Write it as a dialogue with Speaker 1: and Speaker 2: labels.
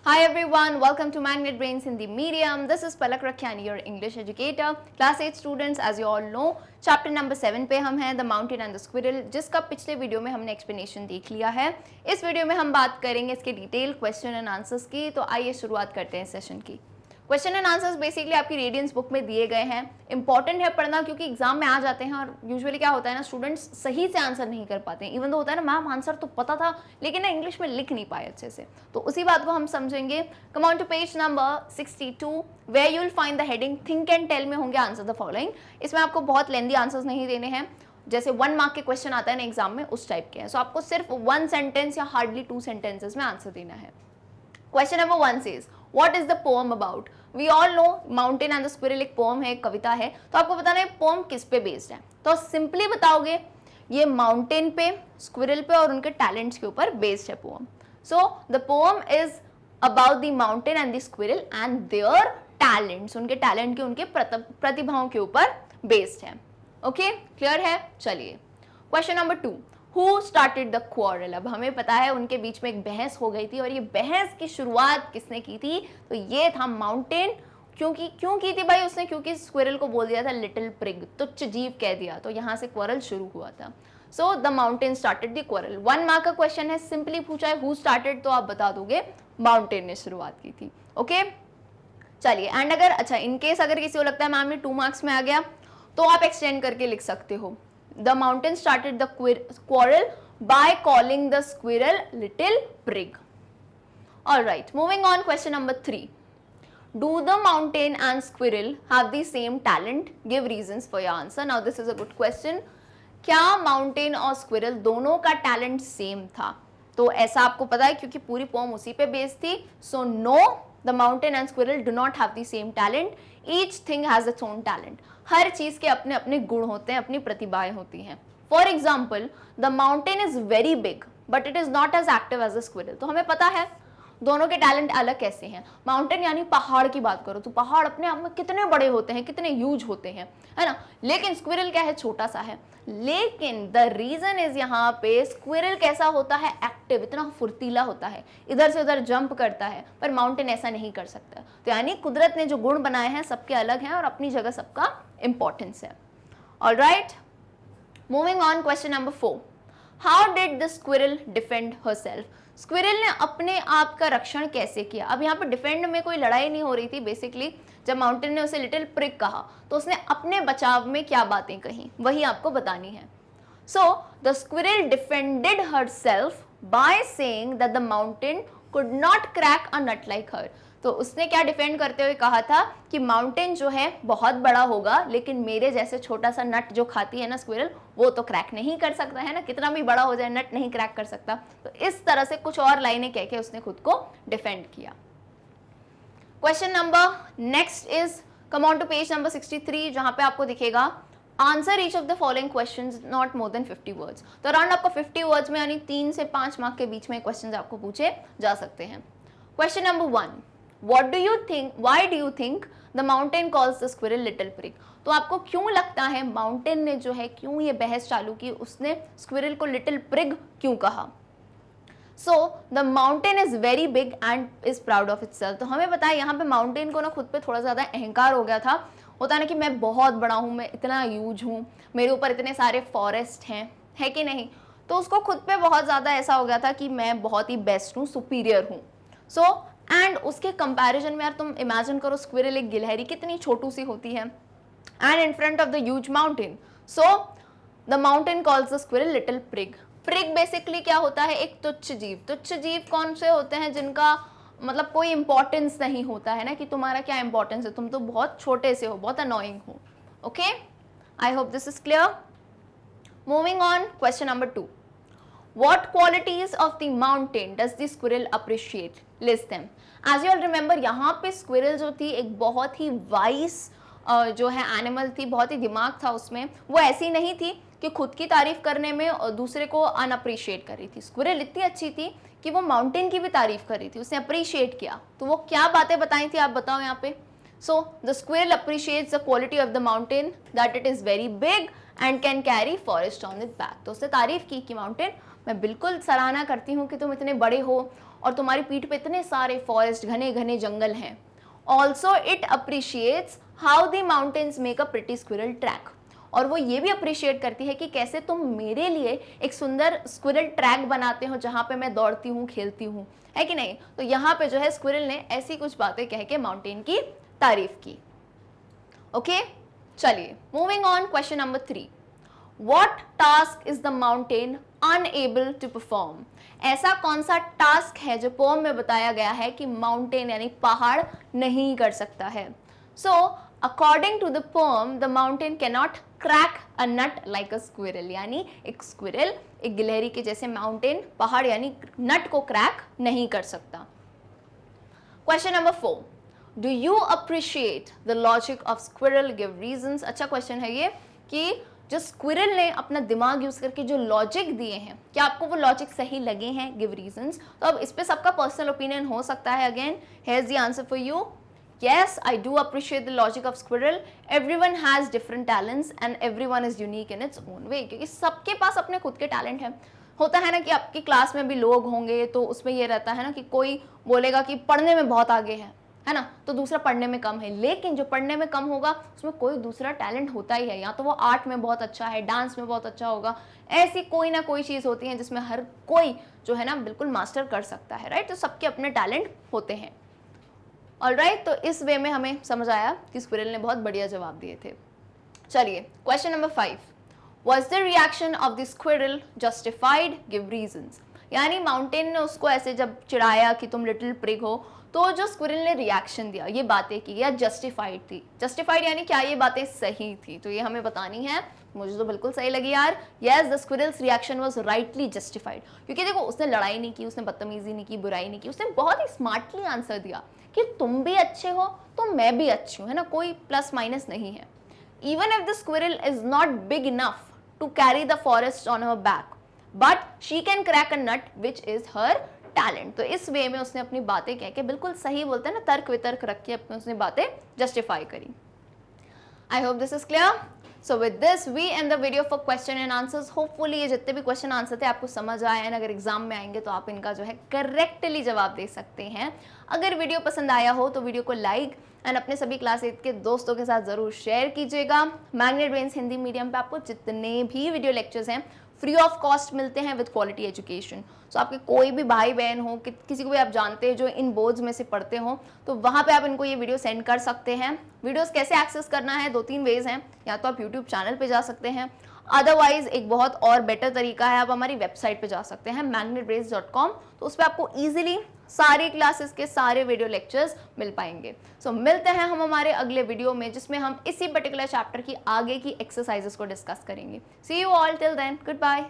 Speaker 1: Hi everyone, welcome to Magnet Brains Hindi Medium. This is Palak Rakhiani, your English educator. Class 8 students, as you all know, chapter number 7 पे हम हैं, The Mountain and the Squirrel, जिसका पिछले video में हमने explanation देख लिया है. इस वीडियो में हम बात करेंगे इसके डिटेल क्वेश्चन एंड आंसर्स की. तो आइए शुरुआत करते हैं सेशन की. क्वेश्चन एंड आंसर्स बेसिकली आपकी रेडियंस बुक में दिए गए हैं. इंपॉर्टेंट है पढ़ना क्योंकि एग्जाम में आ जाते हैं और यूजुअली क्या होता है ना, स्टूडेंट्स सही से आंसर नहीं कर पाते हैं. इवन तो होता है ना, मैम आंसर तो पता था लेकिन ना इंग्लिश में लिख नहीं पाए अच्छे से. तो उसी बात को हम समझेंगे. Come on to page number 62 where you will find the heading think and tell में होंगे आंसर द फॉलोइंग. इसमें आपको बहुत लेंदी आंसर्स नहीं देने हैं, जैसे 1 मार्क के क्वेश्चन आता है ना एग्जाम में, उस टाइप के हैं. सो आपको सिर्फ 1 सेंटेंस या हार्डली 2 सेंटेंसेस में आंसर देना है. Question number 1 says what is the poem about. We all know mountain and the squirrel एक पोएम है, एक कविता है. तो आपको बताना है पोएम किस पे बेस्ड है. तो सिंपली बताओगे ये माउंटेन पे, स्क्विरल पे और उनके टैलेंट्स के ऊपर बेस्ड है poem. So the poem is about the mountain and the squirrel and their talents, उनके टैलेंट के, उनके प्रतिभाओं के ऊपर बेस्ड है. ओके, क्लियर है. चलिए question number 2, Who started the quarrel. अब हमें पता है उनके बीच में एक बहस हो गई थी और ये बहस की शुरुआत किसने की थी, तो ये था माउंटेन. क्यों की थी भाई उसने, क्योंकि स्क्विरल को बोल दिया था लिटिल प्रिग, तुच्छ जीव कह दिया, तो यहाँ से क्वारल शुरू हुआ था. So the mountain started the quarrel. 1 mark का क्वेश्चन है, सिंपली पूछा है हु स्टार्टेड, तो आप बता दोगे माउंटेन ने शुरुआत की थी. ओके चलिए. एंड अगर अच्छा इनकेस अगर किसी को लगता है मैम ये 2 मार्क्स में आ गया, तो आप एक्सटेंड करके लिख सकते हो. The mountain started the quarrel by calling the squirrel little prig. Alright, moving on, question number 3. Do the mountain and squirrel have the same talent? Give reasons for your answer. Now this is a good question. क्या mountain और squirrel दोनों का talent same था? तो ऐसा आपको पता है क्योंकि पूरी पोम उसी पे बेस्ड थी. So no, the mountain and squirrel do not have the same talent. Each thing has its own talent. हर चीज के अपने अपने गुण होते हैं, अपनी प्रतिभाएं होती हैं. For example the mountain is very big but it is not as active as a squirrel. तो हमें पता है दोनों के टैलेंट अलग कैसे हैं. माउंटेन यानी पहाड़ की बात करो तो पहाड़ अपने आप में कितने बड़े होते हैं, कितने ह्यूज होते हैं, है ना. लेकिन स्क्विरल क्या है, छोटा सा है. लेकिन द रीजन इज यहाँ पे स्क्विरल कैसा होता है, एक्टिव, इतना फुर्तीला होता है, इधर से उधर जंप करता है, पर माउंटेन ऐसा नहीं कर सकता. तो यानी कुदरत ने जो गुण बनाए हैं सबके अलग हैं और अपनी जगह सबका इंपॉर्टेंस है. Alright, moving on, question number 4. How did the squirrel defend herself. Squirrel ने अपने आप का रक्षण कैसे किया. अब यहाँ पर डिफेंड में कोई लड़ाई नहीं हो रही थी. बेसिकली जब माउंटेन ने उसे लिटिल प्रिग कहा तो उसने अपने बचाव में क्या बातें कही वही आपको बतानी है. So the squirrel defended herself by saying that the mountain could not crack a nut like her. तो उसने क्या डिफेंड करते हुए कहा था कि माउंटेन जो है बहुत बड़ा होगा लेकिन मेरे जैसे छोटा सा नट जो खाती है ना स्क्विरल, वो तो क्रैक नहीं कर सकता है ना, कितना भी बड़ा हो जाए नट नहीं क्रैक कर सकता. तो इस तरह से कुछ और लाइनें कह के उसने खुद को डिफेंड किया. Question number next is come on to page number 63, जहां पे आपको दिखेगा answer each of the following questions not more than 50 words. तो अराउंड आपको 50 वर्ड्स में यानी 3 से 5 मार्क के बीच में क्वेश्चंस आपको पूछे जा सकते हैं. Question number 1, What do you think? Why do you think the mountain calls the squirrel little prig? तो आपको क्यों लगता है माउंटेन ने जो है क्यों ये बहस चालू की, उसने स्क्विरल को लिटिल प्रिग क्यों कहा. So the mountain is very big and is proud of itself. तो हमें पता है यहाँ पे माउंटेन को ना खुद पे थोड़ा ज़्यादा अहंकार हो गया था. होता ना कि मैं बहुत बड़ा हूँ, मैं इतना ह्यूज हूँ, मेरे ऊपर इतने सारे फॉरेस्ट हैं, है कि नहीं. तो उसको खुद पे बहुत ज़्यादा ऐसा हो गया था कि मैं बहुत ही बेस्ट हूँ, सुपीरियर हूँ. सो एंड उसके कंपैरिजन में यार तुम इमेजिन करो स्क्विरल एक गिलहरी कितनी छोटू सी होती है and in front of the huge mountain. So the mountain calls the squirrel little prig. Prig basically क्या होता है, एक तुच्छ जीव. तुच्छ जीव कौन से होते हैं, जिनका मतलब कोई इंपॉर्टेंस नहीं होता है ना, कि तुम्हारा क्या इंपॉर्टेंस है, तुम तो बहुत छोटे से हो, बहुत अनोइंग हो. Okay, I hope this is clear. Moving on, question number 2. What qualities of the mountain does the squirrel appreciate? List them. As you all remember, यहाँ पे squirrel जो थी एक बहुत ही wise जो है एनिमल थी, बहुत ही दिमाग था उसमें. वो ऐसी नहीं थी कि खुद की तारीफ करने में और दूसरे को अनअप्रिशिएट कर रही थी. स्क्विरल इतनी अच्छी थी कि वो माउंटेन की भी तारीफ कर रही थी, उसने अप्रिशिएट किया. तो वो क्या बातें बताई थी आप बताओ यहाँ पे. सो the squirrel appreciates the quality of the mountain that it is very big and can carry forest on it back. तो उसने तारीफ की कि माउंटेन मैं बिल्कुल सराहना करती हूँ कि तुम इतने बड़े हो और तुम्हारी पीठ पे इतने सारे फॉरेस्ट, घने घने जंगल हैं। Also it appreciates how the mountains make a pretty squirrel track, और वो ये भी अप्रिशिएट करती है कि कैसे तुम मेरे लिए एक सुंदर स्क्विरल ट्रैक बनाते हो जहाँ पे मैं दौड़ती हूँ, खेलती हूँ, है कि नहीं। तो यहाँ पे जो है स्क्विरल ने ऐसी कुछ बातें कह के माउंटेन की तारीफ की। ओके, चलिए moving on, question number 3, what task is the mountain unable to perform. ऐसा कौन सा टास्क है जो पोएम में बताया गया है कि माउंटेन यानी पहाड़ नहीं कर सकता है। So according to the poem the mountain can not crack a nut like a squirrel, यानी एक स्क्विरल, एक गिलहरी के जैसे माउंटेन, पहाड़ यानी नट को क्रैक नहीं कर सकता। Question number 4, do you appreciate the logic of squirrel, give reasons. अच्छा क्वेश्चन है ये कि जो स्क्विरल ने अपना दिमाग यूज करके जो लॉजिक दिए हैं, क्या आपको वो लॉजिक सही लगे हैं, गिव रीजंस। तो अब इस पे सबका पर्सनल ओपिनियन हो सकता है। Again here's the answer for you, yes I do appreciate the logic of squirrel, everyone has different talents and everyone is unique in its own way, क्योंकि सबके पास अपने खुद के टैलेंट हैं। होता है ना कि आपकी क्लास में भी लोग होंगे तो उसमें ये रहता है ना कि कोई बोलेगा कि पढ़ने में बहुत आगे है ना, तो दूसरा पढ़ने में कम है, लेकिन जो पढ़ने में कम होगा उसमें कोई दूसरा टैलेंट होता ही है, या तो वो आर्ट में बहुत अच्छा है, डांस में बहुत अच्छा होगा, ऐसी कोई ना कोई चीज़ होती है जिसमें हर कोई जो है ना बिल्कुल मास्टर कर सकता है, राइट। तो सबके अपने टैलेंट होते हैं। ऑलराइट, तो इस वे में हमें समझ आया कि स्क्विरल ने बहुत बढ़िया जवाब दिए थे। चलिए question number 5, was the reaction of the squirrel justified, give reasons. यानी माउंटेन ने उसको ऐसे जब चिढ़ाया कि तुम लिटिल प्रिग हो, तो जो स्क्विरल ने रिएक्शन दिया, ये बातें की, या जस्टिफाइड थी। जस्टिफाइड यानी क्या ये बातें सही थी, तो ये हमें बतानी है। मुझे तो बिल्कुल सही लगी यार। Yes, the squirrels reaction was rightly justified, क्योंकि देखो उसने लड़ाई नहीं की, उसने बदतमीजी नहीं की, बुराई नहीं की, उसने बहुत ही स्मार्टली आंसर दिया कि तुम भी अच्छे हो तो मैं भी अच्छी हूँ, है ना, कोई प्लस माइनस नहीं है। Even if the squirrel is not big enough to carry the forest on her back, but she can crack a nut which is her talent. तो इस वे में उसने अपनी बातें कह के, बिल्कुल सही बोलते हैं ना, तर्क वितर्क रख के अपने उसने बातें जस्टिफाई करी। I hope this is clear. So with this we end the video for question and answers. Hopefully ये जितने भी क्वेश्चन आंसर थे आपको समझ आए हैं, अगर एग्जाम में आएंगे तो आप इनका जो है करेक्टली जवाब दे सकते हैं। अगर वीडियो पसंद आया हो तो वीडियो को लाइक एंड अपने सभी क्लास 8 के दोस्तों के साथ जरूर शेयर कीजिएगा। मैग्नेट ब्रेन्स हिंदी मीडियम पे आपको जितने भी वीडियो लेक्चर्स हैं फ्री ऑफ कॉस्ट मिलते हैं विद क्वालिटी एजुकेशन। सो आपके कोई भी भाई बहन हो, किसी को भी आप जानते हैं जो इन बोर्ड्स में से पढ़ते हो, तो वहाँ पे आप इनको ये वीडियो सेंड कर सकते हैं। वीडियोस कैसे एक्सेस करना है, 2-3 वेज हैं। या तो आप यूट्यूब चैनल पे जा सकते हैं, अदरवाइज एक बहुत और बेटर तरीका है, आप हमारी वेबसाइट पे जा सकते हैं magnetbrains.com। तो उस पर आपको ईजिली सारी क्लासेस के सारे वीडियो लेक्चर्स मिल पाएंगे। सो मिलते हैं हम हमारे अगले वीडियो में, जिसमें हम इसी पर्टिकुलर चैप्टर की आगे की एक्सरसाइजेस को डिस्कस करेंगे। See you all till then, good bye.